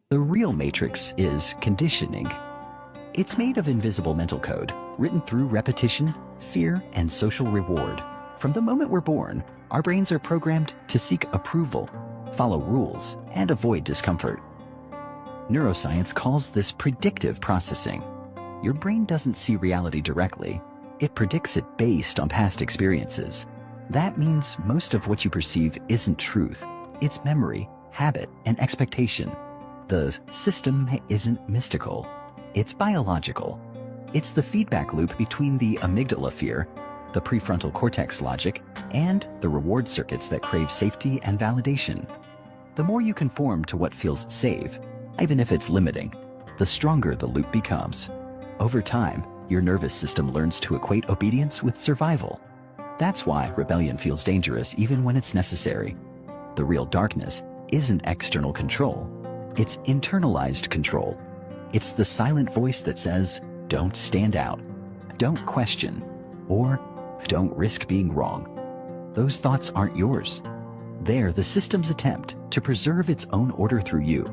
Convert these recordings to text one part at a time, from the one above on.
The real matrix is conditioning. It's made of invisible mental code, written through repetition, fear, and social reward. From the moment we're born, our brains are programmed to seek approval, follow rules, and avoid discomfort. Neuroscience calls this predictive processing. Your brain doesn't see reality directly. It predicts it based on past experiences. That means most of what you perceive isn't truth. It's memory, habit, and expectation. The system isn't mystical. It's biological. It's the feedback loop between the amygdala fear, the prefrontal cortex logic, and the reward circuits that crave safety and validation. The more you conform to what feels safe, even if it's limiting, the stronger the loop becomes. Over time, your nervous system learns to equate obedience with survival. That's why rebellion feels dangerous even when it's necessary. The real darkness isn't external control. It's internalized control. It's the silent voice that says, don't stand out, don't question, or don't risk being wrong. Those thoughts aren't yours. They're the system's attempt to preserve its own order through you.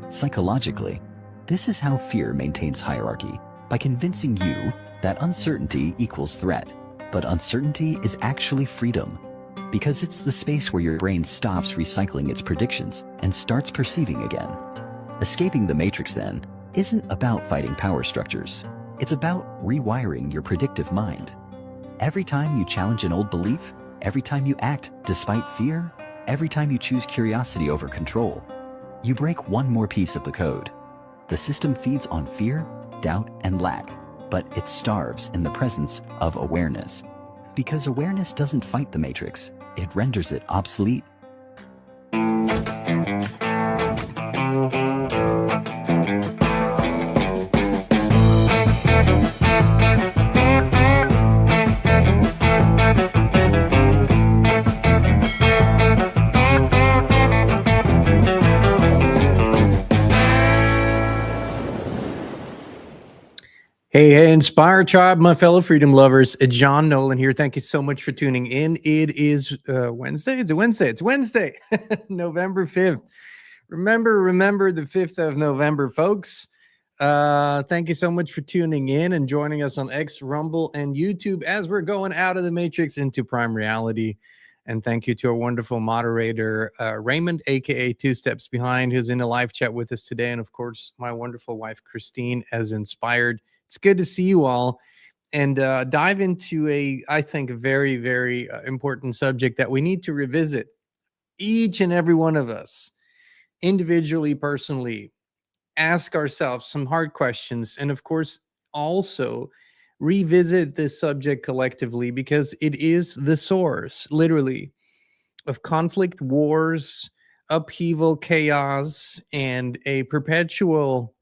Psychologically, this is how fear maintains hierarchy, by convincing you that uncertainty equals threat. But uncertainty is actually freedom, because it's the space where your brain stops recycling its predictions and starts perceiving again. Escaping the matrix, then, isn't about fighting power structures. It's about rewiring your predictive mind. Every time you challenge an old belief, every time you act despite fear, every time you choose curiosity over control, you break one more piece of the code. The system feeds on fear, doubt, and lack, but it starves in the presence of awareness. Because awareness doesn't fight the matrix, it renders it obsolete. Hey, Inspire Tribe, my fellow freedom lovers. John Nolan here. Thank you so much for tuning in. It is Wednesday. It's Wednesday, November 5th. Remember the 5th of November, folks. Thank you so much for tuning in and joining us on X, Rumble, and YouTube as we're going out of the Matrix into Prime Reality. And thank you to our wonderful moderator, Raymond, aka Two Steps Behind, who's in a live chat with us today. And of course, my wonderful wife, Christine, as Inspired. It's good to see you all and dive into I think, a very, very important subject that we need to revisit, each and every one of us, individually, personally, ask ourselves some hard questions, and of course, also revisit this subject collectively, because it is the source, literally, of conflict, wars, upheaval, chaos, and a perpetual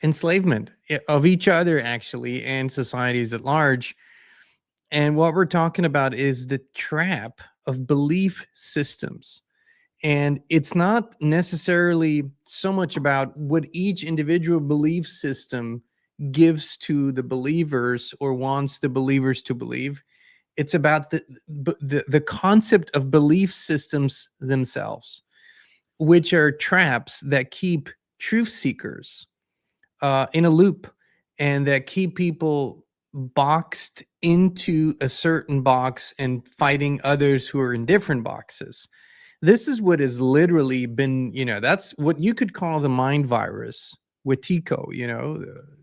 enslavement of each other, actually, and societies at large. And what we're talking about is the trap of belief systems. And it's not necessarily so much about what each individual belief system gives to the believers or wants the believers to believe. It's about the concept of belief systems themselves, which are traps that keep truth seekers in a loop, and that keep people boxed into a certain box and fighting others who are in different boxes. This is what has literally been, that's what you could call the mind virus with Tico.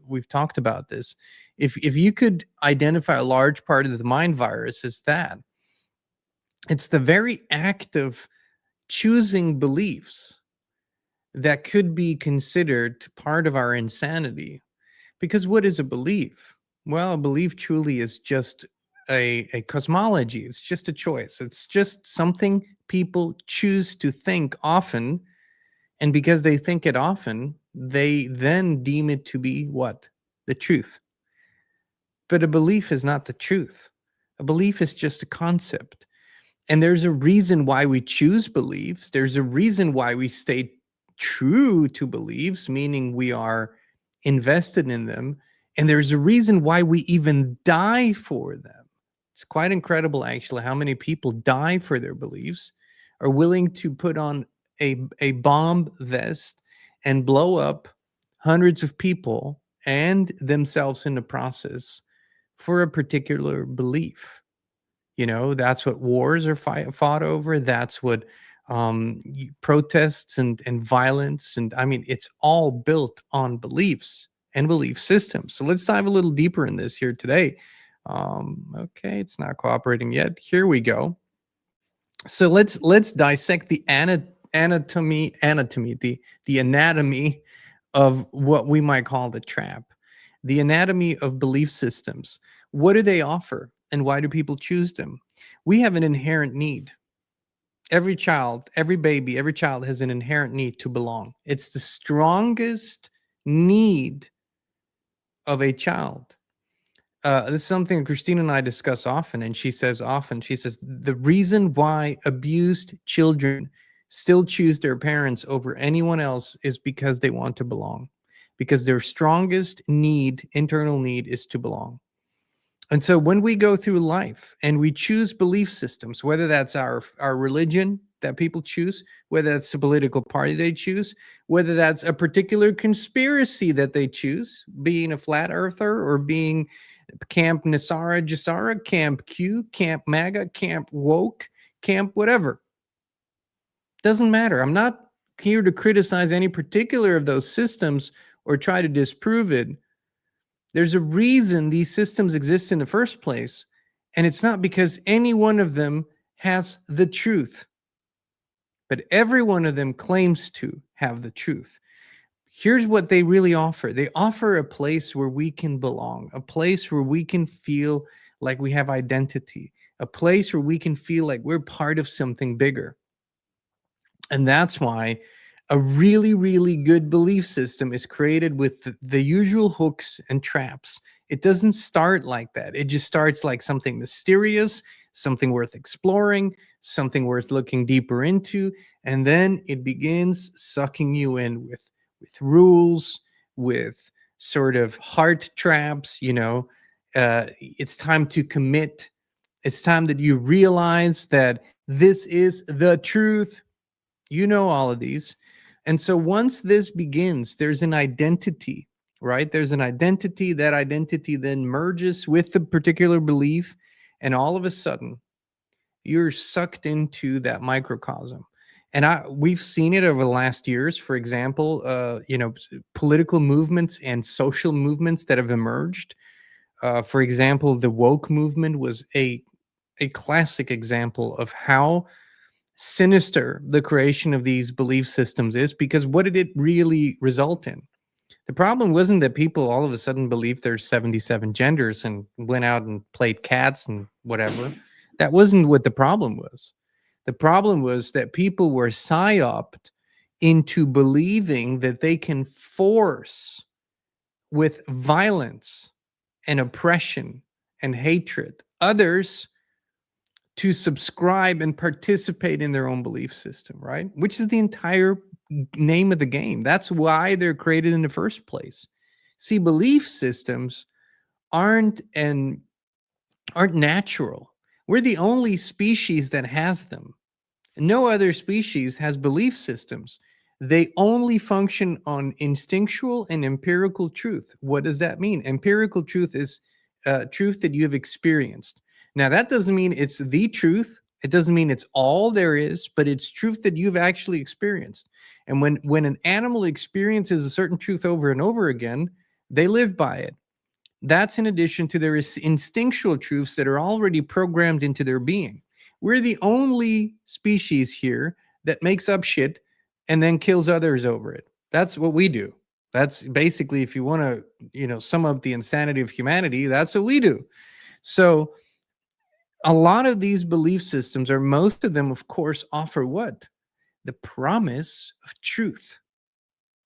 We've talked about this. If you could identify a large part of the mind virus as that, it's the very act of choosing beliefs that could be considered part of our insanity. Because what is a belief? Well, a belief truly is just a cosmology. It's just a choice. It's just something people choose to think often. And because they think it often, they then deem it to be what? The truth. But a belief is not the truth. A belief is just a concept. And there's a reason why we choose beliefs. There's a reason why we stay true to beliefs, meaning we are invested in them. And there's a reason why we even die for them. It's quite incredible, actually, how many people die for their beliefs, are willing to put on a bomb vest and blow up hundreds of people and themselves in the process for a particular belief. That's what wars are fought over. That's what protests and violence. And I mean, it's all built on beliefs and belief systems. So let's dive a little deeper in this here today. Okay, it's not cooperating yet. Here we go. So let's dissect the anatomy, the anatomy of what we might call the trap, the anatomy of belief systems. What do they offer, and why do people choose them? We have an inherent need. Every child, every baby, every child has an inherent need to belong. It's the strongest need of a child. This is something Christina and I discuss often, and she says the reason why abused children still choose their parents over anyone else is because they want to belong, because their strongest need, internal need, is to belong. And so when we go through life and we choose belief systems, whether that's our religion that people choose, whether that's the political party they choose, whether that's a particular conspiracy that they choose, being a flat earther or being Camp Nasara Jasara, Camp Q, Camp MAGA, Camp Woke, Camp whatever. Doesn't matter. I'm not here to criticize any particular of those systems or try to disprove it. There's a reason these systems exist in the first place, and it's not because any one of them has the truth, but every one of them claims to have the truth. Here's what they really offer. They offer a place where we can belong, a place where we can feel like we have identity, a place where we can feel like we're part of something bigger. And that's why a really, really good belief system is created with the usual hooks and traps. It doesn't start like that. It just starts like something mysterious, something worth exploring, something worth looking deeper into. And then it begins sucking you in with rules, with sort of heart traps. It's time to commit. It's time that you realize that this is the truth. All of these. And so once this begins, there's an identity, right? There's an identity. That identity then merges with the particular belief. And all of a sudden, you're sucked into that microcosm. And we've seen it over the last years. For example, political movements and social movements that have emerged. For example, the woke movement was a classic example of how sinister the creation of these belief systems is, because what did it really result in? The problem wasn't that people all of a sudden believed there's 77 genders and went out and played cats and whatever. That wasn't what the problem was. The problem was that people were psyoped into believing that they can force, with violence and oppression and hatred, others to subscribe and participate in their own belief system, right? Which is the entire name of the game. That's why they're created in the first place. See, belief systems aren't natural. We're the only species that has them. No other species has belief systems. They only function on instinctual and empirical truth. What does that mean? Empirical truth is truth that you have experienced. Now, that doesn't mean it's the truth. It doesn't mean it's all there is, but it's truth that you've actually experienced. And when an animal experiences a certain truth over and over again, they live by it. That's in addition to their instinctual truths that are already programmed into their being. We're the only species here that makes up shit and then kills others over it. That's what we do. That's basically, if you want to, sum up the insanity of humanity, that's what we do. So a lot of these belief systems, or most of them, of course, offer what? The promise of truth.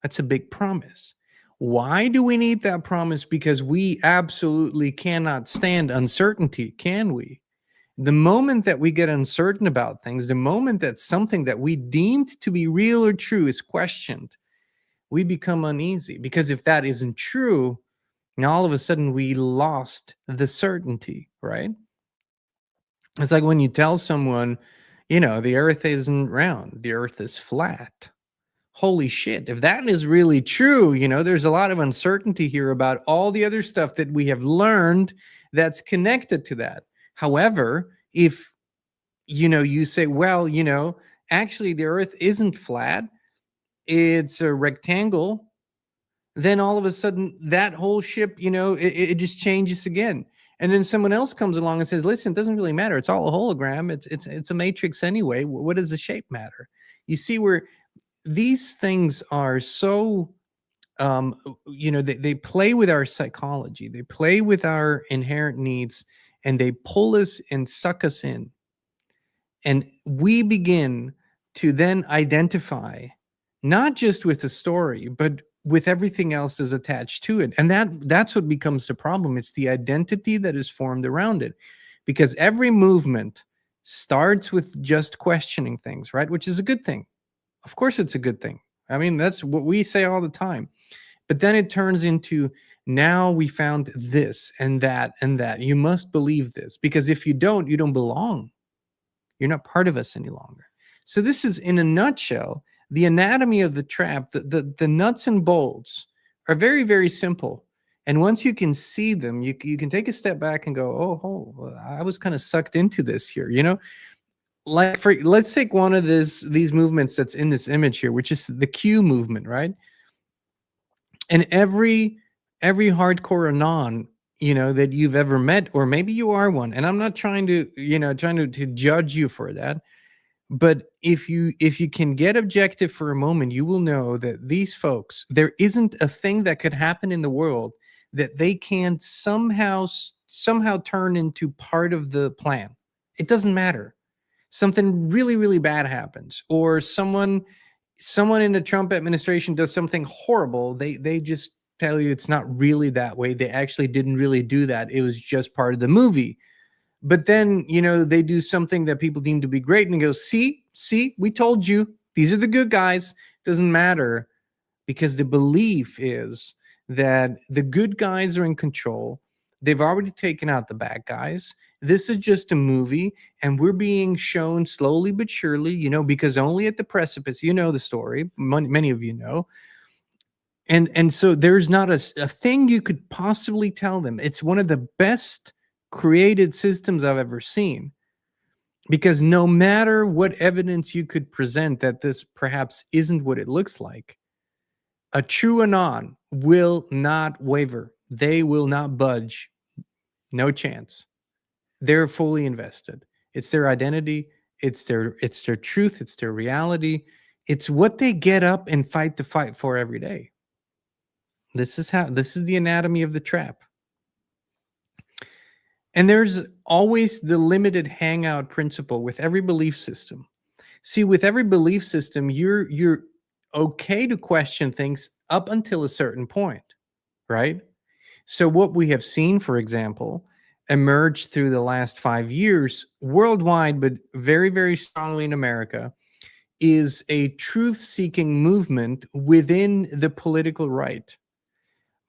That's a big promise. Why do we need that promise? Because we absolutely cannot stand uncertainty, can we? The moment that we get uncertain about things, the moment that something that we deemed to be real or true is questioned, we become uneasy. Because if that isn't true, now all of a sudden we lost the certainty, right? It's like when you tell someone, The earth isn't round, the earth is flat. Holy shit. If that is really true, there's a lot of uncertainty here about all the other stuff that we have learned that's connected to that. However, if you say, well, actually the earth isn't flat, it's a rectangle, then all of a sudden that whole ship, it just changes again. And then someone else comes along and says, listen, it doesn't really matter. It's all a hologram. It's a matrix anyway. What does the shape matter? You see where these things are so they play with our psychology, they play with our inherent needs, and they pull us and suck us in, and we begin to then identify not just with the story but with everything else that's attached to it. And that's what becomes the problem. It's the identity that is formed around it, because every movement starts with just questioning things, right? Which is a good thing. Of course it's a good thing. I mean, that's what we say all the time. But then it turns into, now we found this and that and that. You must believe this, because if you don't belong. You're not part of us any longer. So this is, in a nutshell, the anatomy of the trap. The nuts and bolts are very, very simple. And once you can see them, you can take a step back and go, oh, I was kind of sucked into this here, Like, let's take one of these movements that's in this image here, which is the Q movement, right? And every hardcore anon, that you've ever met, or maybe you are one, and I'm not trying to to judge you for that, but if you can get objective for a moment, you will know that these folks, there isn't a thing that could happen in the world that they can't somehow turn into part of the plan. It doesn't matter. Something really, really bad happens, or someone in the Trump administration does something horrible. They just tell you it's not really that way. They actually didn't really do that. It was just part of the movie. But then, they do something that people deem to be great and go, see, we told you, these are the good guys. Doesn't matter, because the belief is that the good guys are in control. They've already taken out the bad guys. This is just a movie, and we're being shown slowly but surely, because only at the precipice, the story, many of you know. And so there's not a thing you could possibly tell them. It's one of the best created systems I've ever seen, because no matter what evidence you could present that this perhaps isn't what it looks like, a true anon will not waver. They will not budge. No chance. They're fully invested. It's their identity. It's their truth. It's their reality. It's what they get up and fight for every day. This is the anatomy of the trap. And there's always the limited hangout principle with every belief system. See, with every belief system, you're okay to question things up until a certain point, right? So what we have seen, for example, emerge through the last 5 years worldwide, but very, very strongly in America, is a truth-seeking movement within the political right,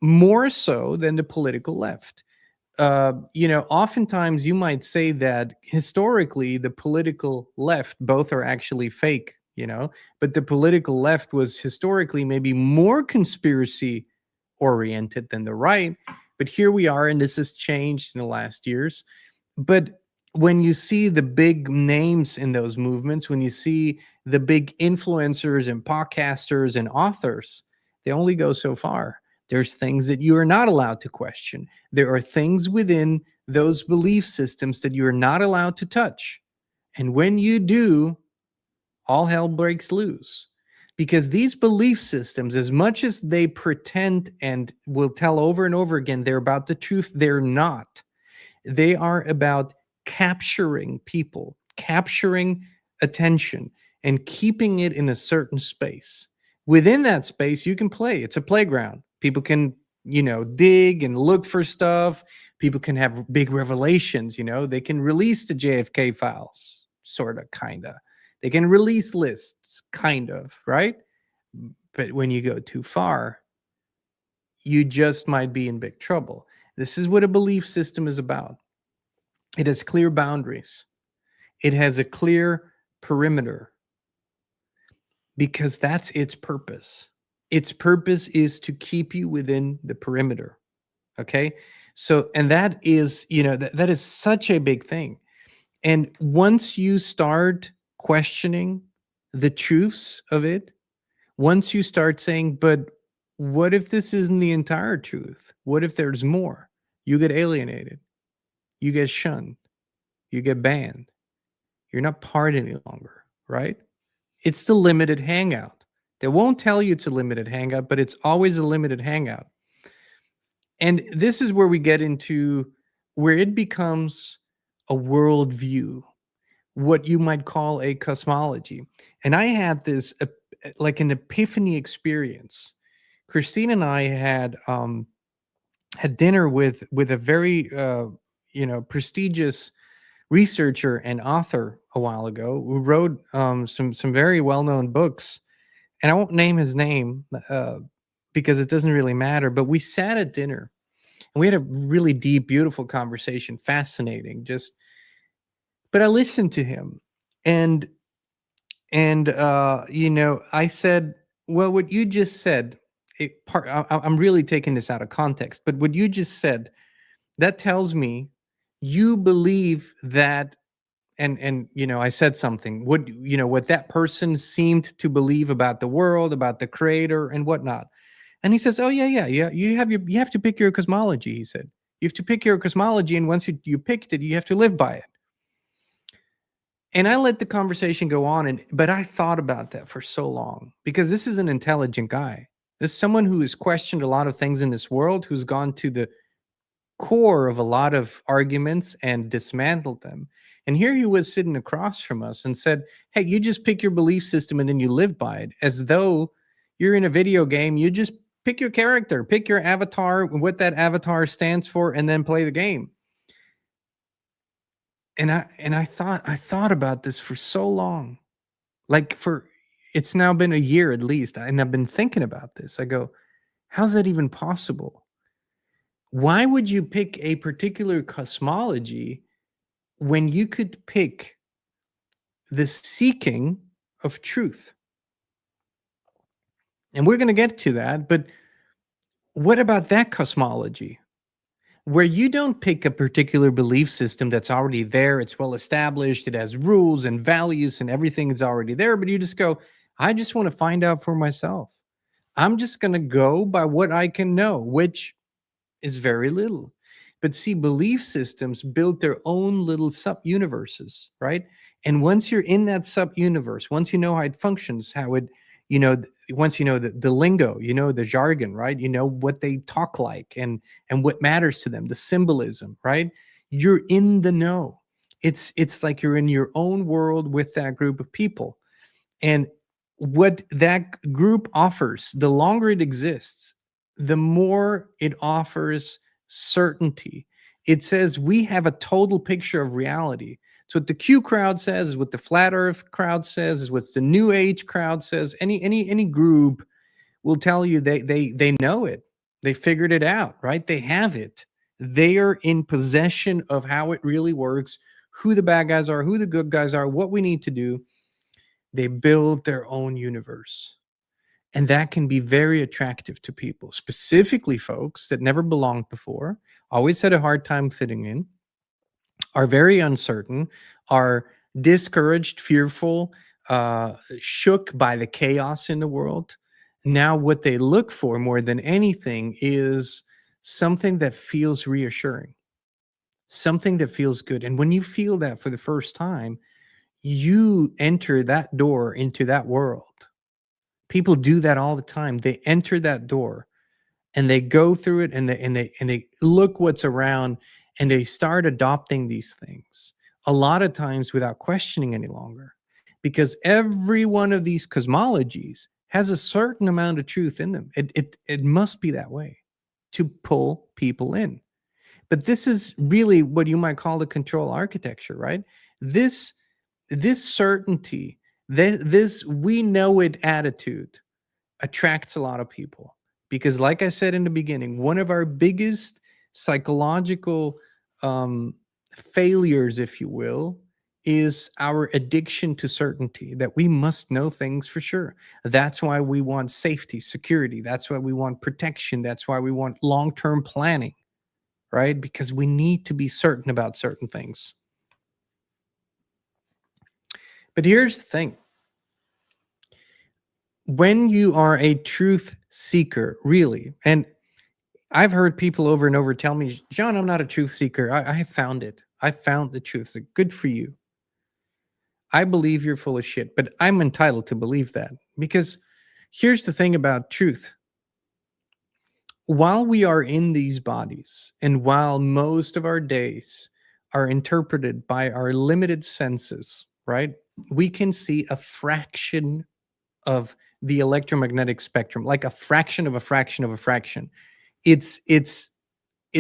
more so than the political left. Oftentimes you might say that historically the political left, both are actually fake, but the political left was historically maybe more conspiracy oriented than the right. But here we are, and this has changed in the last years. But when you see the big names in those movements, when you see the big influencers and podcasters and authors, they only go so far. There's things that you are not allowed to question. There are things within those belief systems that you're not allowed to touch. And when you do, all hell breaks loose. Because these belief systems, as much as they pretend and will tell over and over again they're about the truth, they're not. They are about capturing people, capturing attention, and keeping it in a certain space. Within that space, you can play. It's a playground. People can, dig and look for stuff. People can have big revelations, they can release the JFK files, sort of, kind of. They can release lists, kind of, right? But when you go too far, you just might be in big trouble. This is what a belief system is about. It has clear boundaries. It has a clear perimeter, because that's its purpose. Its purpose is to keep you within the perimeter. Okay. So, and that is, that is such a big thing. And once you start questioning the truths of it, once you start saying, but what if this isn't the entire truth? What if there's more? You get alienated, you get shunned, you get banned. You're not part any longer, right? It's the limited hangout. They won't tell you it's a limited hangout, but it's always a limited hangout. And this is where we get into where it becomes a worldview, what you might call a cosmology. And I had this like an epiphany experience. Christine and I had dinner with a very prestigious researcher and author a while ago who wrote some very well known books, and I won't name his name because it doesn't really matter. But we sat at dinner and we had a really deep, beautiful conversation, fascinating. But I listened to him, and I said, well, what you just said, I'm really taking this out of context, but what you just said, that tells me you believe that, and I said something, what that person seemed to believe about the world, about the creator and whatnot. And he says, oh yeah, you have to pick your cosmology. He said, you have to pick your cosmology, and once you picked it, you have to live by it. And I let the conversation go on, but I thought about that for so long, because this is an intelligent guy. This is someone who has questioned a lot of things in this world, who's gone to the core of a lot of arguments and dismantled them. And here he was sitting across from us and said, hey, you just pick your belief system and then you live by it, as though you're in a video game. You just pick your character, pick your avatar, what that avatar stands for, and then play the game. And I thought about this for so long. It's now been a year at least, and I've been thinking about this. I go, how's that even possible? Why would you pick a particular cosmology when you could pick the seeking of truth? And we're going to get to that, but what about that cosmology, where you don't pick a particular belief system that's already there, it's well established, it has rules and values and everything is already there, but you just go, I just want to find out for myself. I'm just going to go by what I can know, which is very little. But see, belief systems build their own little sub-universes, right? And once you're in that sub-universe, once you know how it functions, how it, once you know the lingo, the jargon, right? You know what they talk like and what matters to them, the symbolism, right? You're in the know. It's like you're in your own world with that group of people. And what that group offers, the longer it exists, the more it offers certainty. It says we have a total picture of reality. It's what the Q crowd says, is what the flat earth crowd says, is what the new age crowd says. Any group will tell you they know it. They figured it out, right? They have it. They are in possession of how it really works, who the bad guys are, who the good guys are, what we need to do. They build their own universe. And that can be very attractive to people, specifically folks that never belonged before, always had a hard time fitting in, are very uncertain, are discouraged, fearful, shook by the chaos in the world. Now, what they look for more than anything is something that feels reassuring, something that feels good. And when you feel that for the first time, you enter that door into that world. People do that all the time. They enter that door and they go through it, and they look what's around, and they start adopting these things a lot of times without questioning any longer, because every one of these cosmologies has a certain amount of truth in them. It must be that way to pull people in. But this is really what you might call the control architecture, right? This certainty, this we know it attitude attracts a lot of people, because like I said in the beginning, one of our biggest psychological failures, if you will, is our addiction to certainty, that we must know things for sure. That's why we want safety, security. That's why we want protection. That's why we want long-term planning, right? Because we need to be certain about certain things. But here's the thing. When you are a truth seeker, really, and I've heard people over and over tell me, John, I'm not a truth seeker. I have found it. I found the truth. Good for you. I believe you're full of shit, but I'm entitled to believe that, because here's the thing about truth. While we are in these bodies, and while most of our days are interpreted by our limited senses, right? We can see a fraction of the electromagnetic spectrum, like a fraction of a fraction of a fraction. It's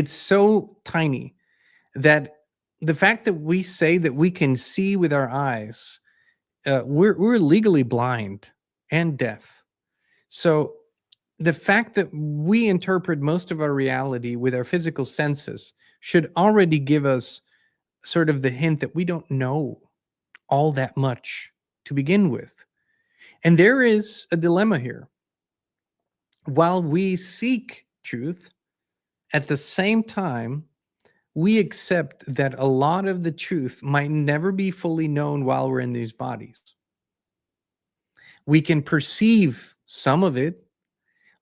so tiny that the fact that we say that we can see with our eyes, we're legally blind and deaf. So the fact that we interpret most of our reality with our physical senses should already give us sort of the hint that we don't know all that much to begin with. And there is a dilemma here. While we seek truth, at the same time, we accept that a lot of the truth might never be fully known while we're in these bodies. We can perceive some of it.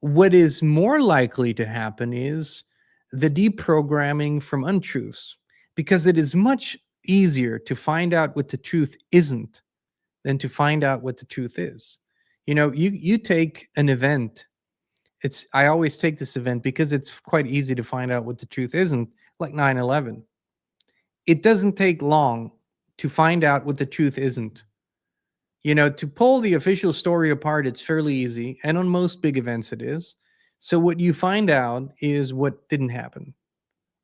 What is more likely to happen is the deprogramming from untruths, because it is much easier to find out what the truth isn't than to find out what the truth is. You take an event. I always take this event because it's quite easy to find out what the truth isn't, like 9/11. It doesn't take long to find out what the truth isn't. To pull the official story apart, it's fairly easy. And on most big events, it is. So what you find out is what didn't happen,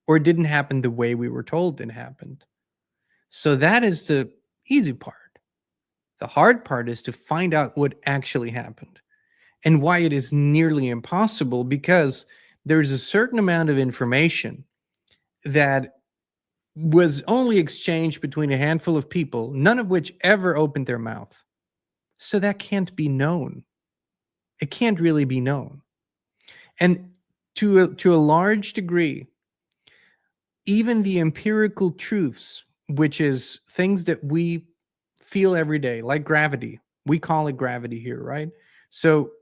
or didn't happen the way we were told it happened. So that is the easy part. The hard part is to find out what actually happened, and why it is nearly impossible, because there's a certain amount of information that was only exchanged between a handful of people, none of which ever opened their mouth. So that can't be known. It can't really be known. And to a large degree, even the empirical truths, which is things that we feel every day, like gravity, we call it gravity here, right? So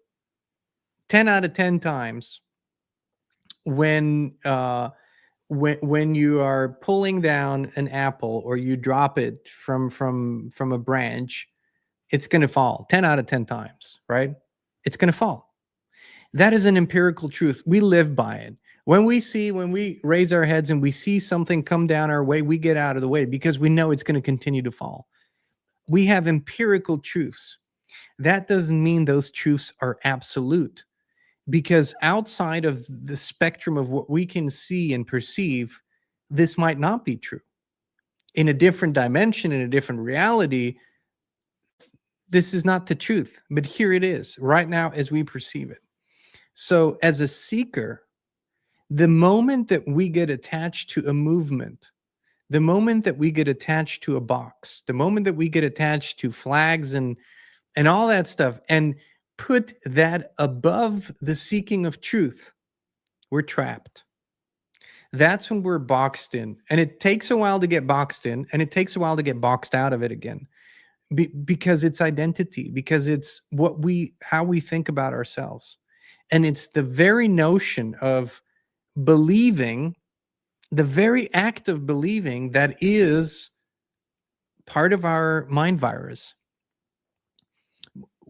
10 out of 10 times when you are pulling down an apple, or you drop it from a branch, it's going to fall 10 out of 10 times, right? It's going to fall. That is an empirical truth. We live by it. When we raise our heads and we see something come down our way, we get out of the way because we know it's going to continue to fall. We have empirical truths. That doesn't mean those truths are absolute, because outside of the spectrum of what we can see and perceive, this might not be true. In a different dimension, in a different reality, this is not the truth, but here it is right now as we perceive it. So as a seeker, the moment that we get attached to a movement, the moment that we get attached to a box, the moment that we get attached to flags and all that stuff, and put that above the seeking of truth, we're trapped. That's when we're boxed in. And it takes a while to get boxed in, and it takes a while to get boxed out of it again. Because it's identity, because it's how we think about ourselves. And it's the very notion of believing, the very act of believing, that is part of our mind virus.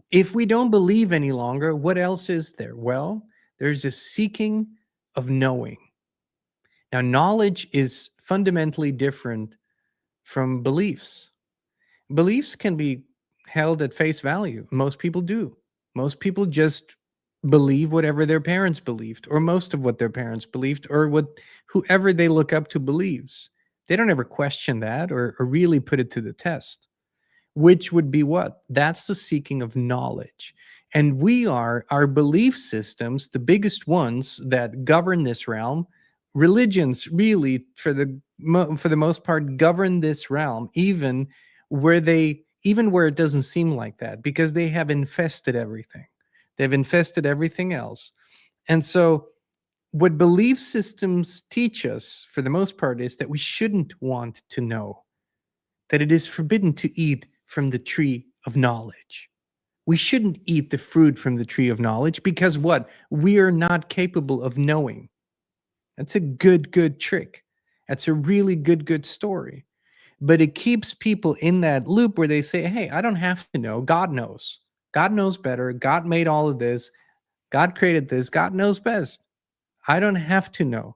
If we don't believe any longer, what else is there? Well, there's a seeking of knowing. Now, knowledge is fundamentally different from beliefs. Beliefs can be held at face value. Most people do. Most people just believe whatever their parents believed, or most of what their parents believed, or what whoever they look up to believes. They don't ever question that or really put it to the test, which would be what? That's the seeking of knowledge. And our belief systems, the biggest ones that govern this realm, religions really, for the most part, govern this realm, even where they, even where it doesn't seem like that, because they have infested everything. They've infested everything else. And so, what belief systems teach us, for the most part, is that we shouldn't want to know, that it is forbidden to eat from the tree of knowledge. We shouldn't eat the fruit from the tree of knowledge because what? We are not capable of knowing. That's a good trick. That's a really good story. But it keeps people in that loop where they say, hey, I don't have to know. God knows. God knows better. God made all of this. God created this. God knows best. I don't have to know.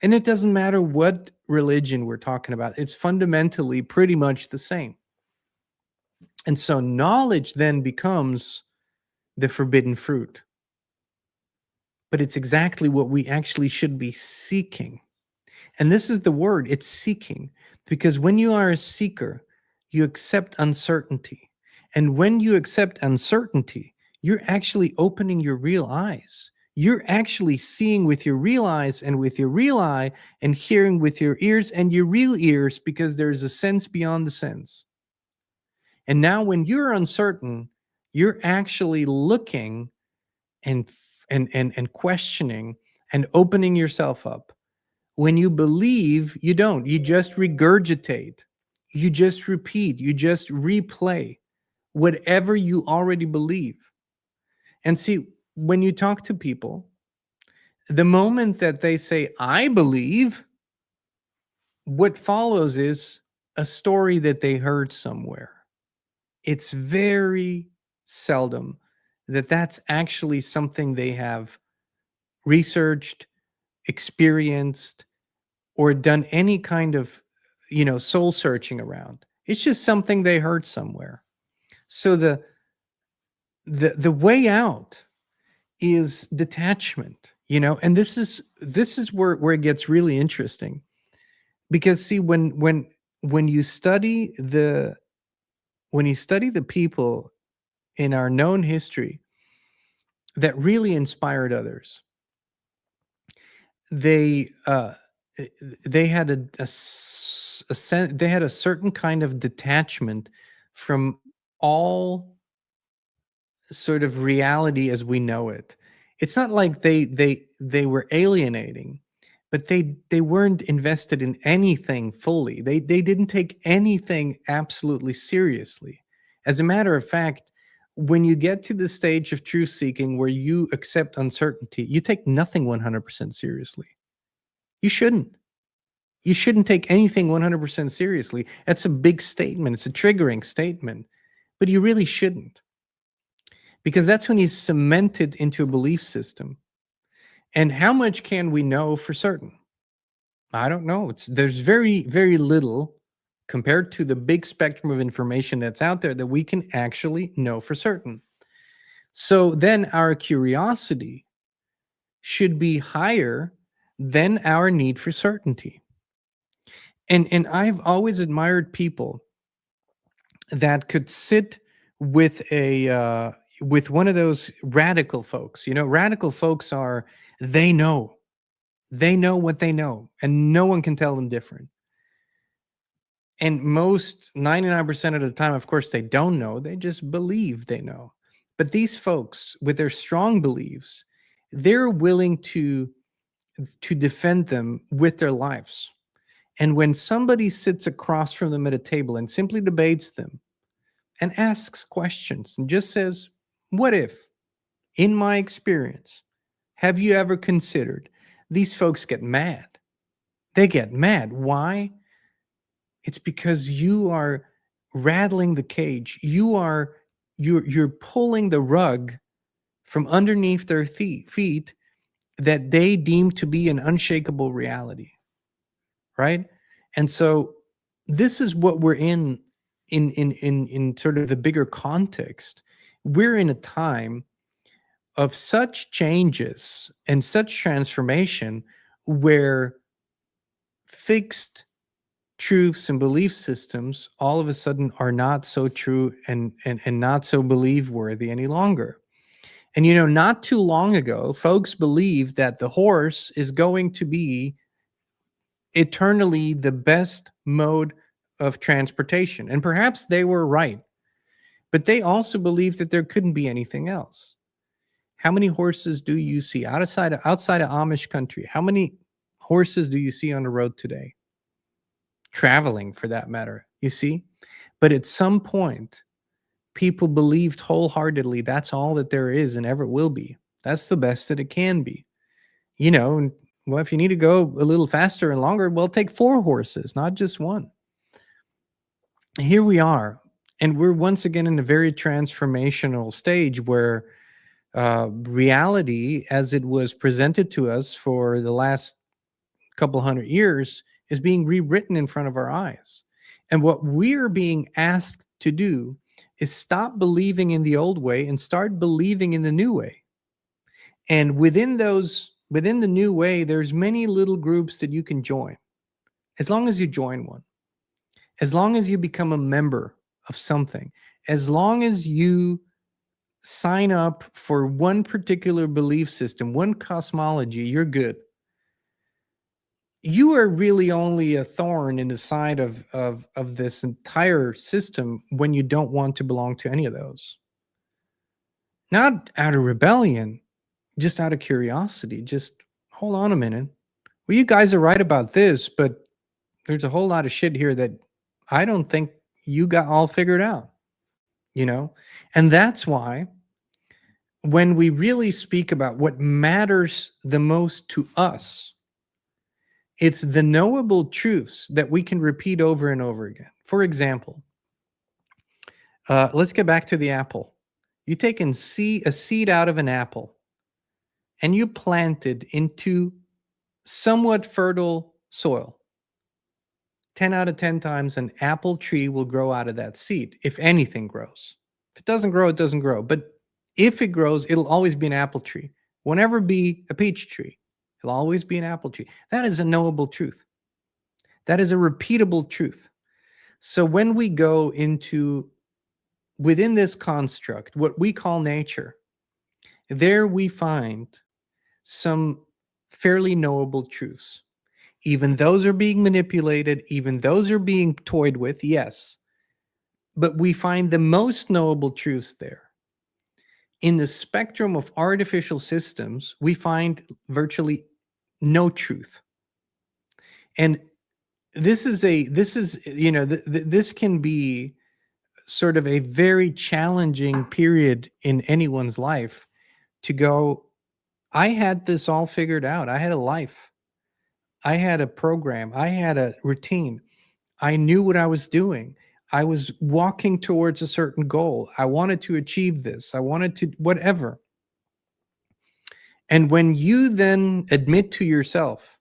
And it doesn't matter what religion we're talking about, it's fundamentally pretty much the same. And so knowledge then becomes the forbidden fruit. But it's exactly what we actually should be seeking. And this is the word, it's seeking. Because when you are a seeker, you accept uncertainty. And when you accept uncertainty, you're actually opening your real eyes. You're actually seeing with your real eyes and with your real eye, and hearing with your ears and your real ears, because there's a sense beyond the sense. And now when you're uncertain, you're actually looking and and questioning and opening yourself up. When you believe, you don't. You just regurgitate. You just repeat. You just replay whatever you already believe. And see, when you talk to people, the moment that they say, I believe, what follows is a story that they heard somewhere. It's very seldom that that's actually something they have researched, experienced, or done any kind of, soul searching around. It's just something they heard somewhere. So the way out is detachment, and this is where it gets really interesting. Because see, when you study the people in our known history that really inspired others, they they had they had a certain kind of detachment from all sort of reality as we know it. It's not like they were alienating, but they weren't invested in anything fully. They didn't take anything absolutely seriously. As a matter of fact, when you get to the stage of truth seeking where you accept uncertainty, you take nothing 100% seriously. You shouldn't. You shouldn't take anything 100% seriously. That's a big statement. It's a triggering statement, but you really shouldn't, because that's when you cement it into a belief system. And how much can we know for certain? I don't know. There's very little compared to the big spectrum of information that's out there that we can actually know for certain. So then our curiosity should be higher than our need for certainty. And I've always admired people that could sit with a with one of those radical folks. Radical folks are, they know. They know what they know, and no one can tell them different. And most 99% of the time, of course, they don't know. They just believe they know. But these folks, with their strong beliefs, they're willing to defend them with their lives. And when somebody sits across from them at a table and simply debates them and asks questions and just says, what if, in my experience, have you ever considered? These folks get mad. They get mad. Why? It's because you are rattling the cage. You're pulling the rug from underneath their feet that they deem to be an unshakable reality, right? And so this is what we're in sort of the bigger context. We're in a time of such changes and such transformation where fixed truths and belief systems all of a sudden are not so true and not so believe worthy any longer. And not too long ago, folks believed that the horse is going to be eternally the best mode of transportation. And perhaps they were right, but they also believed that there couldn't be anything else. How many horses do you see outside of Amish country? How many horses do you see on the road today? Traveling, for that matter, you see? But at some point, people believed wholeheartedly that's all that there is and ever will be. That's the best that it can be. Well, if you need to go a little faster and longer, well, take 4 horses, not just one. Here we are, and we're once again in a very transformational stage where reality, as it was presented to us for the last couple hundred years, is being rewritten in front of our eyes. And what we're being asked to do is stop believing in the old way and start believing in the new way. And within the new way, there's many little groups that you can join. As long as you join one, as long as you become a member of something, as long as you sign up for one particular belief system, one cosmology, you're good. You are really only a thorn in the side of this entire system when you don't want to belong to any of those. Not out of rebellion, just out of curiosity. Just hold on a minute. Well, you guys are right about this, but there's a whole lot of shit here that I don't think you got all figured out, you know? And that's why when we really speak about what matters the most to us, it's the knowable truths that we can repeat over and over again. For example, let's get back to the apple. You take a seed out of an apple and you plant it into somewhat fertile soil. 10 out of 10 times an apple tree will grow out of that seed, if anything grows. If it doesn't grow, it doesn't grow. But if it grows, it'll always be an apple tree. Won't ever be a peach tree. It'll always be an apple tree. That is a knowable truth. That is a repeatable truth. So when we go into within this construct, what we call nature, there we find some fairly knowable truths. Even those are being manipulated, even those are being toyed with, yes. But we find the most knowable truths there. In the spectrum of artificial systems, we find virtually no truth. And this is this can be sort of a very challenging period in anyone's life to go, I had this all figured out. I had a life. I had a program. I had a routine. I knew what I was doing. I was walking towards a certain goal. I wanted to achieve this. I wanted to whatever. And when you then admit to yourself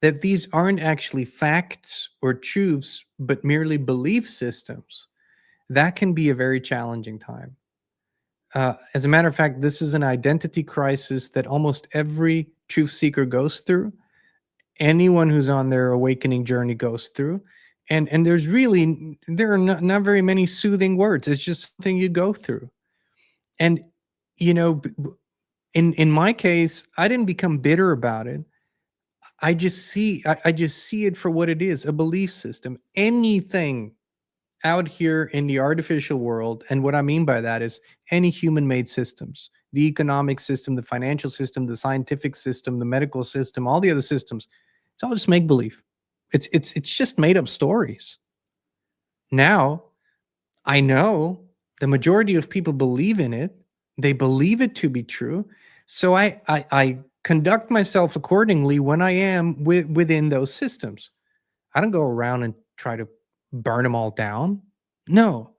that these aren't actually facts or truths, but merely belief systems, that can be a very challenging time. As a matter of fact, this is an identity crisis that almost every truth seeker goes through. Anyone who's on their awakening journey goes through. And there are not very many soothing words. It's just something you go through. And, in my case, I didn't become bitter about it. I just see it for what it is, a belief system. Anything out here in the artificial world, and what I mean by that is any human-made systems, the economic system, the financial system, the scientific system, the medical system, all the other systems, it's all just make-believe. It's just made-up stories. Now, I know the majority of people believe in it. They believe it to be true. So I conduct myself accordingly when I am within those systems. I don't go around and try to burn them all down. No.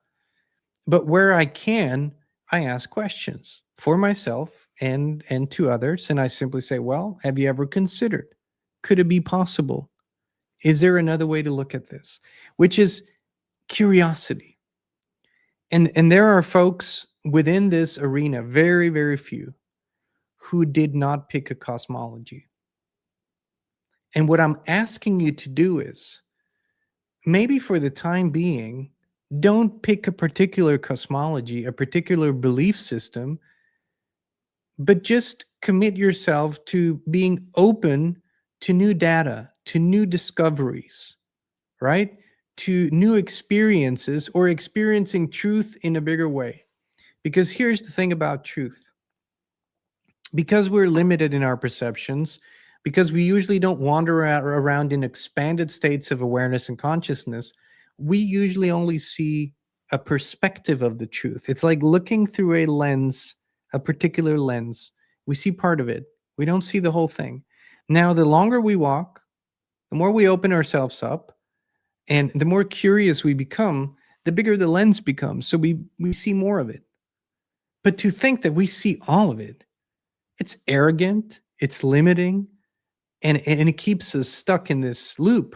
But where I can, I ask questions for myself and to others. And I simply say, well, have you ever considered? Could it be possible? Is there another way to look at this? Which is curiosity. And there are folks within this arena, very, very few, who did not pick a cosmology. And what I'm asking you to do is, maybe for the time being, don't pick a particular cosmology, a particular belief system, but just commit yourself to being open to new data, to new discoveries, right? to new experiences or experiencing truth in a bigger way. Because here's the thing about truth. Because we're limited in our perceptions, because we usually don't wander around in expanded states of awareness and consciousness, we usually only see a perspective of the truth. It's like looking through a lens, a particular lens. We see part of it. We don't see the whole thing. Now, the longer we walk, the more we open ourselves up, and the more curious we become, the bigger the lens becomes. So we see more of it. But to think that we see all of it, it's arrogant, it's limiting, and it keeps us stuck in this loop.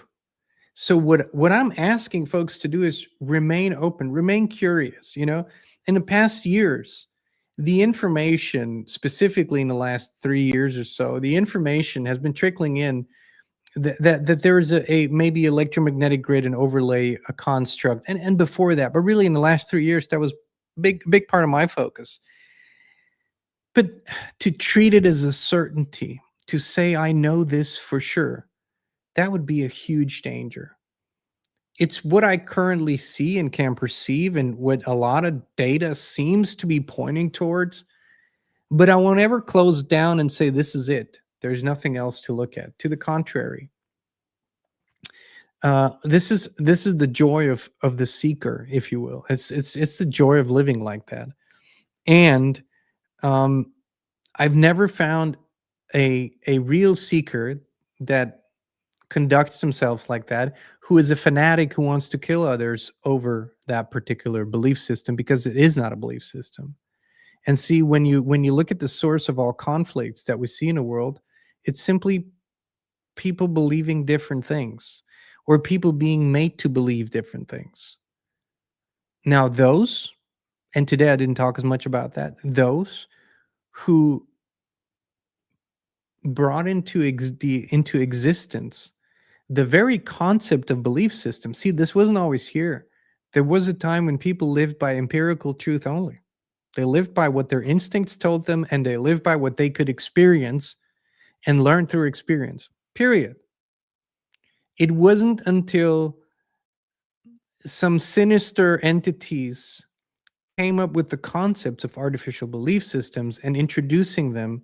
So what I'm asking folks to do is remain open, remain curious. In the past years, the information, specifically in the last 3 years or so, the information has been trickling in that there is a maybe electromagnetic grid and overlay a construct, and before that, but really in the last 3 years, that was big part of my focus. But to treat it as a certainty, to say I know this for sure, that would be a huge danger. It's what I currently see and can perceive, and what a lot of data seems to be pointing towards. But I won't ever close down and say this is it. There's nothing else to look at. To the contrary, this is the joy of the seeker, if you will. It's the joy of living like that. And I've never found a real seeker that conducts themselves like that, who is a fanatic who wants to kill others over that particular belief system, because it is not a belief system. And see, when you look at the source of all conflicts that we see in the world, it's simply people believing different things, or people being made to believe different things. Now those, and today I didn't talk as much about that, those who brought into existence the very concept of belief system. See, this wasn't always here. There was a time when people lived by empirical truth only. They lived by what their instincts told them, and they lived by what they could experience and learn through experience, period. It wasn't until some sinister entities came up with the concepts of artificial belief systems and introducing them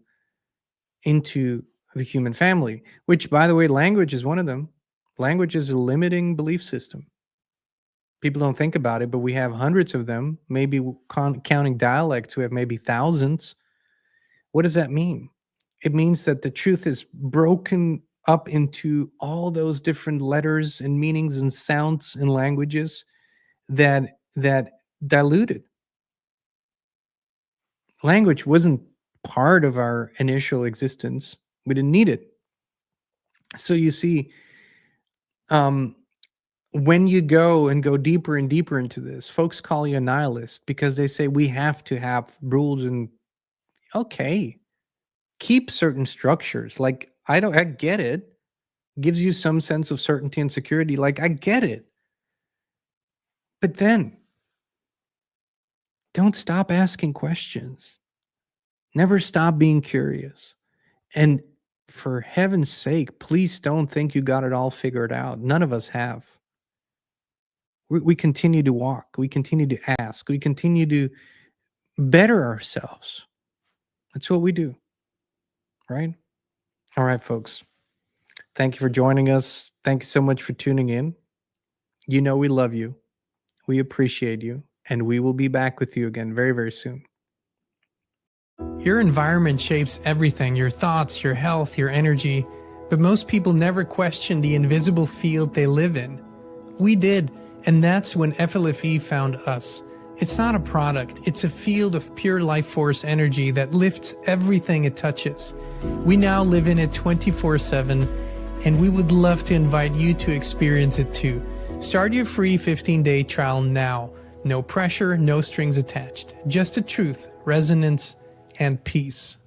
into the human family, which, by the way, language is one of them. Language is a limiting belief system. People don't think about it, but we have hundreds of them, maybe counting dialects, we have maybe thousands. What does that mean? It means that the truth is broken up into all those different letters and meanings and sounds and languages that diluted. Language wasn't part of our initial existence. We didn't need it. So you see, when you go deeper and deeper into this, folks call you a nihilist because they say we have to have rules. And okay, keep certain structures. Like, I get it. Gives you some sense of certainty and security. Like, I get it. But then don't stop asking questions. Never stop being curious. And for heaven's sake, please don't think you got it all figured out. None of us have. We continue to walk. We continue to ask. We continue to better ourselves. That's what we do. Right? All right, folks. Thank you for joining us. Thank you so much for tuning in. You know we love you. We appreciate you. And we will be back with you again very, very soon. Your environment shapes everything, your thoughts, your health, your energy. But most people never question the invisible field they live in. We did, and that's when FLFE found us. It's not a product, it's a field of pure life force energy that lifts everything it touches. We now live in it 24/7, and we would love to invite you to experience it too. Start your free 15-day trial now. No pressure, no strings attached. Just the truth, resonance, and peace.